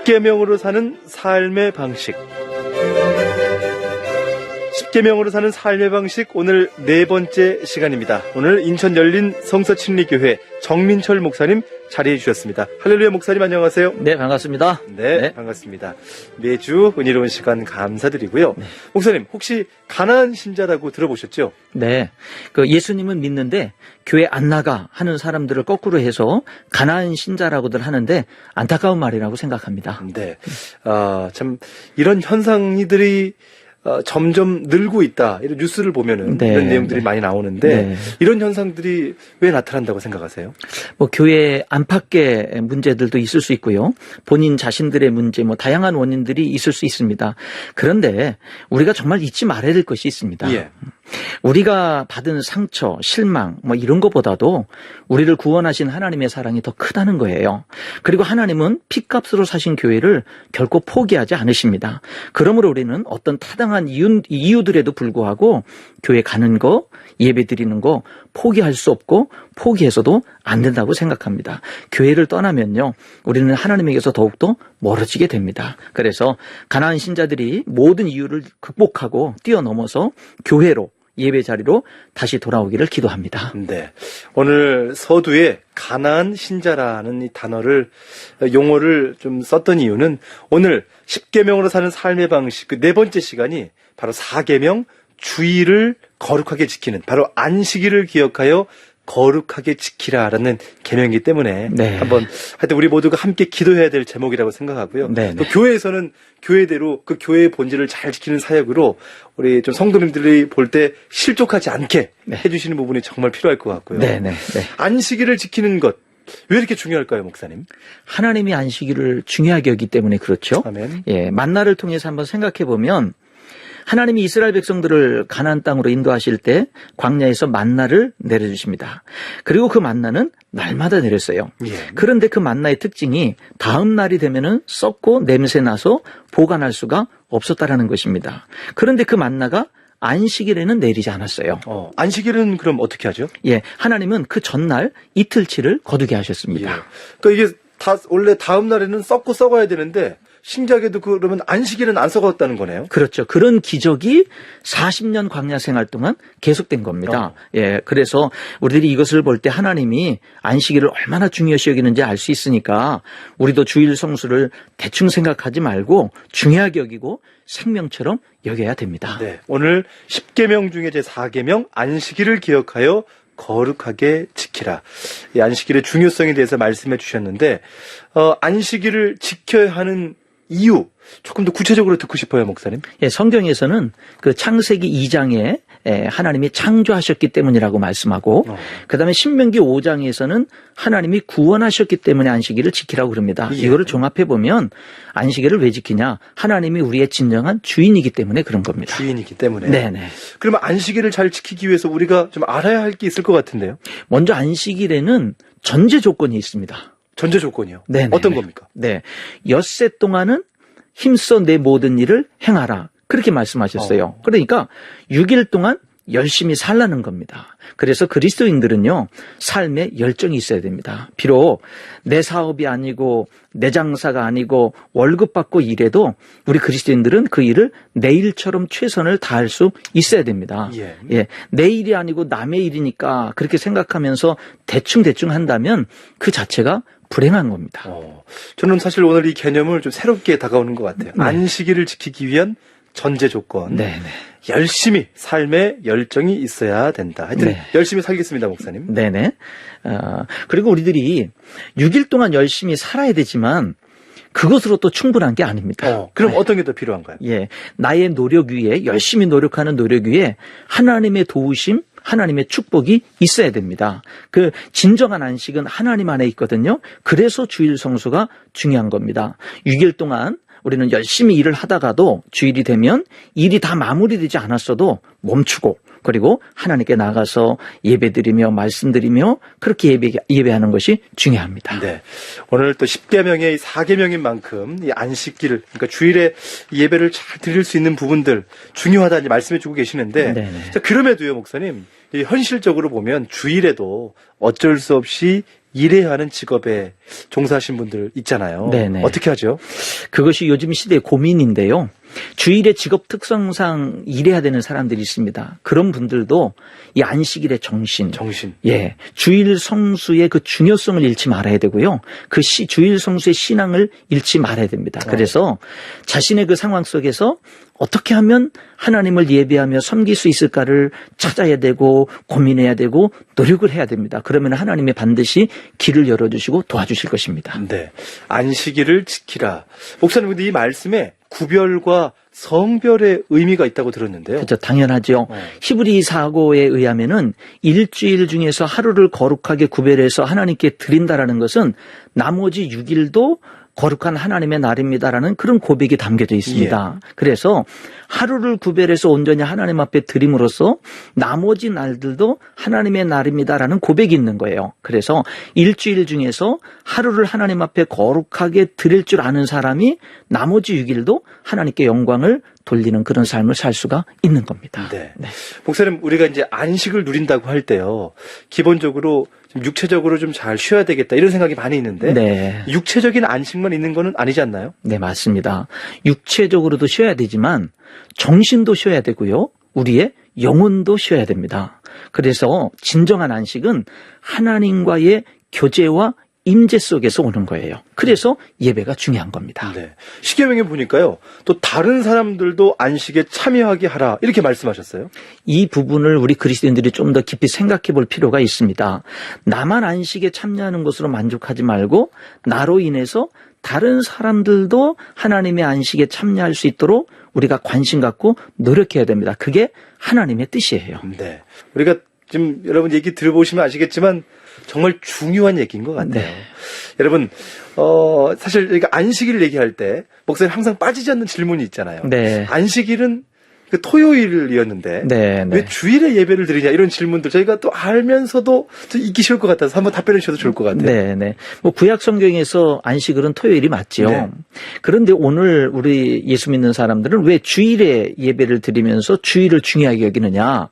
십계명으로 사는 삶의 방식. 십계명으로 사는 삶의 방식, 오늘 네 번째 시간입니다. 오늘 인천 열린 성서침리교회 정민철 목사님 자리해 주셨습니다. 할렐루야 목사님 안녕하세요. 네, 반갑습니다. 네, 반갑습니다. 매주 은혜로운 시간 감사드리고요. 네. 목사님 혹시 가나안 신자라고 들어보셨죠? 네, 예수님은 믿는데 교회 안 나가 하는 사람들을 거꾸로 해서 가나안 신자라고들 하는데 안타까운 말이라고 생각합니다. 네, 참 이런 현상들이 점점 늘고 있다. 이런 뉴스를 보면은 네, 이런 내용들이 네. 많이 나오는데 네. 이런 현상들이 왜 나타난다고 생각하세요? 교회 안팎의 문제들도 있을 수 있고요. 본인 자신들의 문제, 다양한 원인들이 있을 수 있습니다. 그런데 우리가 정말 잊지 말아야 될 것이 있습니다. 예. 우리가 받은 상처, 실망, 이런 것보다도 우리를 구원하신 하나님의 사랑이 더 크다는 거예요. 그리고 하나님은 핏값으로 사신 교회를 결코 포기하지 않으십니다. 그러므로 우리는 어떤 타당한 이유들에도 불구하고 교회 가는 거, 예배 드리는 거 포기할 수 없고 포기해서도 안 된다고 생각합니다. 교회를 떠나면요, 우리는 하나님에게서 더욱더 멀어지게 됩니다. 그래서 가나안 신자들이 모든 이유를 극복하고 뛰어넘어서 교회로, 예배 자리로 다시 돌아오기를 기도합니다. 네. 오늘 서두에 가나안 신자라는 이 단어를, 용어를 좀 썼던 이유는 오늘 십계명으로 사는 삶의 방식, 그 네 번째 시간이 바로 사계명, 주의를 거룩하게 지키는, 바로 안식일을 기억하여 거룩하게 지키라라는 계명이기 때문에 네. 한번 하여튼 우리 모두가 함께 기도해야 될 제목이라고 생각하고요. 네, 또 네. 교회에서는 교회대로 그 교회의 본질을 잘 지키는 사역으로 우리 좀 성도님들이 볼 때 실족하지 않게 네. 해주시는 부분이 정말 필요할 것 같고요. 네, 네, 네. 안식일을 지키는 것 왜 이렇게 중요할까요, 목사님? 하나님이 안식일을 중요하게 여기기 때문에 그렇죠. 아멘. 예, 만나를 통해서 한번 생각해 보면 하나님이 이스라엘 백성들을 가나안 땅으로 인도하실 때 광야에서 만나를 내려주십니다. 그리고 그 만나는 날마다 내렸어요. 예. 그런데 그 만나의 특징이 다음 날이 되면은 썩고 냄새 나서 보관할 수가 없었다라는 것입니다. 그런데 그 만나가 안식일에는 내리지 않았어요. 안식일은 그럼 어떻게 하죠? 예, 하나님은 그 전날 이틀치를 거두게 하셨습니다. 예. 그러니까 이게 원래 다음 날에는 썩고 썩어야 되는데 신기하게도 그러면 안식일은 안 썩었다는 거네요. 그렇죠. 그런 기적이 40년 광야 생활 동안 계속된 겁니다. 예, 그래서 우리들이 이것을 볼 때 하나님이 안식일을 얼마나 중요시 여기는지 알 수 있으니까 우리도 주일 성수를 대충 생각하지 말고 중요하게 여기고 생명처럼 여겨야 됩니다. 네. 오늘 10계명 중에 제 4계명 안식일을 기억하여 거룩하게 지키라. 이 안식일의 중요성에 대해서 말씀해 주셨는데 안식일을 지켜야 하는 이유 조금 더 구체적으로 듣고 싶어요, 목사님. 예, 성경에서는 그 창세기 2장에 하나님이 창조하셨기 때문이라고 말씀하고 그다음에 신명기 5장에서는 하나님이 구원하셨기 때문에 안식일을 지키라고 그럽니다. 예. 이거를 종합해 보면 안식일을 왜 지키냐? 하나님이 우리의 진정한 주인이기 때문에 그런 겁니다. 주인이기 때문에. 네네. 그러면 안식일을 잘 지키기 위해서 우리가 좀 알아야 할 게 있을 것 같은데요. 먼저 안식일에는 전제 조건이 있습니다. 전제 조건이요. 네네. 어떤 겁니까? 네. 엿새 동안은 힘써 내 모든 일을 행하라. 그렇게 말씀하셨어요. 그러니까 6일 동안 열심히 살라는 겁니다. 그래서 그리스도인들은요, 삶에 열정이 있어야 됩니다. 비록 내 사업이 아니고 내 장사가 아니고 월급 받고 일해도 우리 그리스도인들은 그 일을 내 일처럼 최선을 다할 수 있어야 됩니다. 예. 내 일이 아니고 남의 일이니까 그렇게 생각하면서 대충 한다면 그 자체가 불행한 겁니다. 저는 사실 오늘 이 개념을 좀 새롭게 다가오는 것 같아요. 네. 안식일을 지키기 위한 전제 조건. 네네. 열심히 삶에 열정이 있어야 된다. 하여튼 네. 열심히 살겠습니다, 목사님. 네네. 그리고 우리들이 6일 동안 열심히 살아야 되지만 그것으로 또 충분한 게 아닙니다. 그럼 어떤 게 더 필요한가요? 예. 나의 노력 위에, 열심히 노력하는 노력 위에 하나님의 도우심, 하나님의 축복이 있어야 됩니다. 그 진정한 안식은 하나님 안에 있거든요. 그래서 주일 성수가 중요한 겁니다. 6일 동안 우리는 열심히 일을 하다가도 주일이 되면 일이 다 마무리되지 않았어도 멈추고 그리고 하나님께 나가서 예배드리며 말씀드리며 그렇게 예배하는 것이 중요합니다. 네. 오늘 또 10계명의 4계명인 만큼 이 안식기를, 그러니까 주일에 예배를 잘 드릴 수 있는 부분들 중요하다니 말씀해 주고 계시는데, 네네. 자, 그럼에도요, 목사님, 이 현실적으로 보면 주일에도 어쩔 수 없이 일해야 하는 직업에 종사하신 분들 있잖아요. 네네. 어떻게 하죠? 그것이 요즘 시대의 고민인데요. 주일에 직업 특성상 일해야 되는 사람들이 있습니다. 그런 분들도 이 안식일의 정신, 예, 주일 성수의 그 중요성을 잃지 말아야 되고요. 그 주일 성수의 신앙을 잃지 말아야 됩니다. 그래서 자신의 그 상황 속에서 어떻게 하면 하나님을 예배하며 섬길 수 있을까를 찾아야 되고 고민해야 되고 노력을 해야 됩니다. 그러면 하나님이 반드시 길을 열어주시고 도와주실 것입니다. 네, 안식일을 지키라. 목사님, 근데 이 말씀에 구별과 성별의 의미가 있다고 들었는데요. 그렇죠. 당연하죠. 히브리 사고에 의하면은 일주일 중에서 하루를 거룩하게 구별해서 하나님께 드린다라는 것은 나머지 6일도 거룩한 하나님의 날입니다라는 그런 고백이 담겨져 있습니다. 그래서 하루를 구별해서 온전히 하나님 앞에 드림으로써 나머지 날들도 하나님의 날입니다라는 고백이 있는 거예요. 그래서 일주일 중에서 하루를 하나님 앞에 거룩하게 드릴 줄 아는 사람이 나머지 6일도 하나님께 영광을 돌리는 그런 삶을 살 수가 있는 겁니다. 네. 목사님, 우리가 이제 안식을 누린다고 할 때요, 기본적으로 좀 육체적으로 좀 잘 쉬어야 되겠다 이런 생각이 많이 있는데, 네. 육체적인 안식만 있는 거는 아니지 않나요? 네, 맞습니다. 육체적으로도 쉬어야 되지만 정신도 쉬어야 되고요. 우리의 영혼도 쉬어야 됩니다. 그래서 진정한 안식은 하나님과의 교제와 임재 속에서 오는 거예요. 그래서 예배가 중요한 겁니다. 네. 십계명에 보니까요, 또 다른 사람들도 안식에 참여하게 하라 이렇게 말씀하셨어요. 이 부분을 우리 그리스도인들이 좀 더 깊이 생각해 볼 필요가 있습니다. 나만 안식에 참여하는 것으로 만족하지 말고 나로 인해서 다른 사람들도 하나님의 안식에 참여할 수 있도록 우리가 관심 갖고 노력해야 됩니다. 그게 하나님의 뜻이에요. 네. 우리가 지금 여러분 얘기 들어보시면 아시겠지만 정말 중요한 얘기인 것 같아요. 네. 여러분, 사실 저희가 안식일을 얘기할 때 목사님 항상 빠지지 않는 질문이 있잖아요. 네. 안식일은 그 토요일이었는데 네, 왜 주일에 예배를 드리냐 이런 질문들 저희가 또 알면서도 좀 있기 쉬울 것 같아서 한번 답변해 주셔도 좋을 것 같아요. 네, 네. 뭐 구약 성경에서 안식일은 토요일이 맞죠. 네. 그런데 오늘 우리 예수 믿는 사람들은 왜 주일에 예배를 드리면서 주일을 중요하게 여기느냐?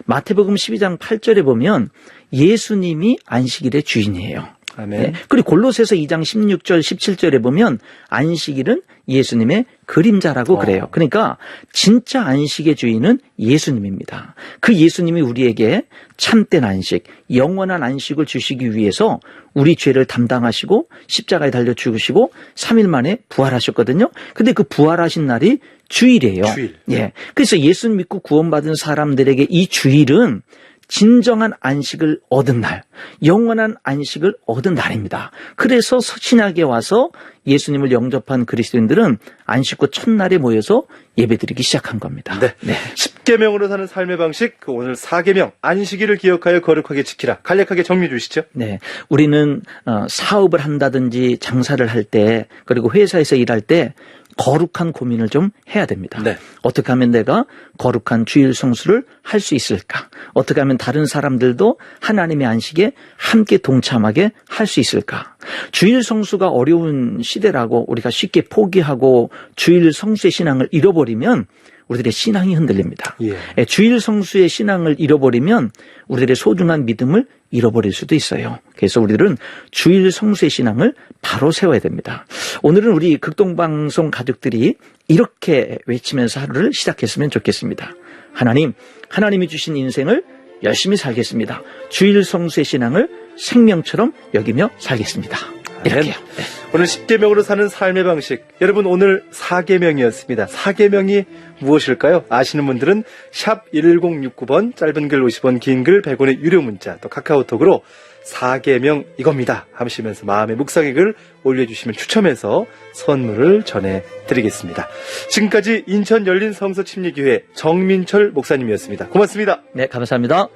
마태복음 12장 8절에 보면 예수님이 안식일의 주인이에요. 아멘. 네. 그리고 골로새서 2장 16절 17절에 보면 안식일은 예수님의 그림자라고 그래요. 그러니까 진짜 안식의 주인은 예수님입니다. 그 예수님이 우리에게 참된 안식, 영원한 안식을 주시기 위해서 우리 죄를 담당하시고 십자가에 달려 죽으시고 3일 만에 부활하셨거든요. 근데 그 부활하신 날이 주일이에요. 주일. 예. 그래서 예수 믿고 구원받은 사람들에게 이 주일은 진정한 안식을 얻은 날, 영원한 안식을 얻은 날입니다. 그래서 신약에 와서 예수님을 영접한 그리스도인들은 안식 후 첫날에 모여서 예배드리기 시작한 겁니다. 네. 10계명으로 사는 삶의 방식, 그 오늘 4계명, 안식일을 기억하여 거룩하게 지키라. 간략하게 정리해 주시죠. 네. 우리는 사업을 한다든지 장사를 할 때, 그리고 회사에서 일할 때 거룩한 고민을 좀 해야 됩니다. 네. 어떻게 하면 내가 거룩한 주일 성수를 할 수 있을까? 어떻게 하면 다른 사람들도 하나님의 안식에 함께 동참하게 할 수 있을까? 주일 성수가 어려운 시대라고 우리가 쉽게 포기하고 주일 성수의 신앙을 잃어버리면 우리들의 신앙이 흔들립니다. 예. 주일 성수의 신앙을 잃어버리면 우리들의 소중한 믿음을 잃어버릴 수도 있어요. 그래서 우리들은 주일 성수의 신앙을 바로 세워야 됩니다. 오늘은 우리 극동방송 가족들이 이렇게 외치면서 하루를 시작했으면 좋겠습니다. 하나님이 주신 인생을 열심히 살겠습니다. 주일 성수의 신앙을 생명처럼 여기며 살겠습니다. 이렇게요. 네. 오늘 10계명으로 사는 삶의 방식. 여러분, 오늘 4계명이었습니다. 4계명이 무엇일까요? 아시는 분들은 샵 1069번, 짧은 글 50원, 긴 글 100원의 유료 문자, 또 카카오톡으로 4계명 이겁니다 하시면서 마음의 묵상의 글 올려주시면 추첨해서 선물을 전해드리겠습니다. 지금까지 인천 열린 성서 침례교회 정민철 목사님이었습니다. 고맙습니다. 네, 감사합니다.